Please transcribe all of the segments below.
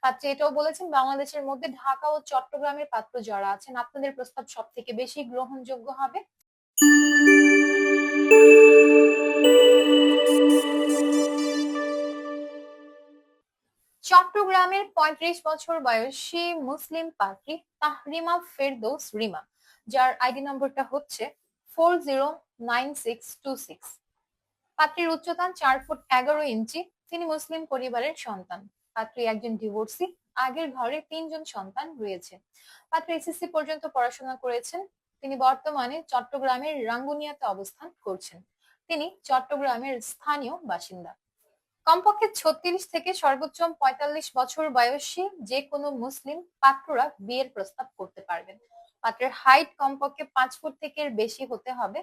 পাত্রী এটাও বলেছেন, বাংলাদেশের মধ্যে ঢাকা ও চট্টগ্রামের পাত্র যারা আছেন আপনাদের প্রস্তাব সব থেকে বেশি গ্রহণযোগ্য হবে। চট্টগ্রামের ৩৫ বছর বয়সী মুসলিম পাত্রী তাহরিমা ফেরদৌস রিমা, যার আইডি নম্বরটা হচ্ছে 409626। পাত্রীর উচ্চতা 4 ফুট 11 ইঞ্চি। তিনি মুসলিম পরিবারের সন্তান। পাত্রী একজন ডিভোর্সি। আগের ঘরে 3 জন সন্তান রয়েছে। পাত্রী এসএসসি পর্যন্ত পড়াশোনা করেছেন। তিনি বর্তমানে চট্টগ্রামের রাঙ্গুনিয়াতে অবস্থান করছেন। তিনি চট্টগ্রামের স্থানীয় বাসিন্দা। কমপক্ষে 36 থেকে সর্বোচ্চ 45 বছর বয়সী যে কোনো মুসলিম পাত্ররা বিয়ের প্রস্তাব করতে পারবেন। পাত্রের হাইট কমপক্ষে 5 ফুট থেকে বেশি হতে হবে।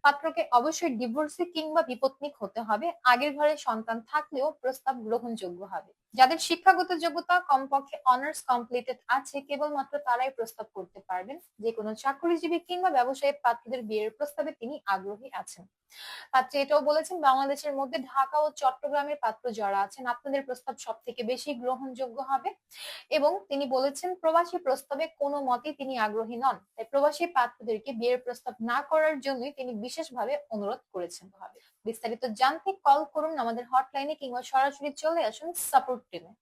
পাত্রকে অবশ্যই ডিভোর্সি কিংবা বিপত্নিক হতে হবে। আগের ঘরে সন্তান থাকলেও প্রস্তাব গ্রহণযোগ্য হবে। যাদের শিক্ষাগত যোগ্যতা কমপক্ষে অনার্স কমপ্লিটেড আছে কেবলমাত্র তারাই প্রস্তাব করতে পারবেন। যে কোনো চাকরিজীবী কিংবা ব্যবসায়ী পাত্রদের বিয়ের প্রস্তাবে তিনি আগ্রহী আছেন। পাত্রী এটাও বলেছেন, বাংলাদেশের মধ্যে ঢাকা ও চট্টগ্রামের পাত্র যারা আছেন আপনাদের প্রস্তাব সব থেকে বেশি গ্রহণযোগ্য হবে। এবং তিনি বলেছেন প্রবাসী প্রস্তাবে কোনো মতেই তিনি আগ্রহী নন, তাই প্রবাসী পাত্রদেরকে বিয়ের প্রস্তাব না করার জন্যই তিনি বিশেষভাবে অনুরোধ করেছেন। বিস্তারিত জানতে কল করুন আমাদের হটলাইনে কিংবা সরাসরি চলে আসুন সাপোর্ট টিমে।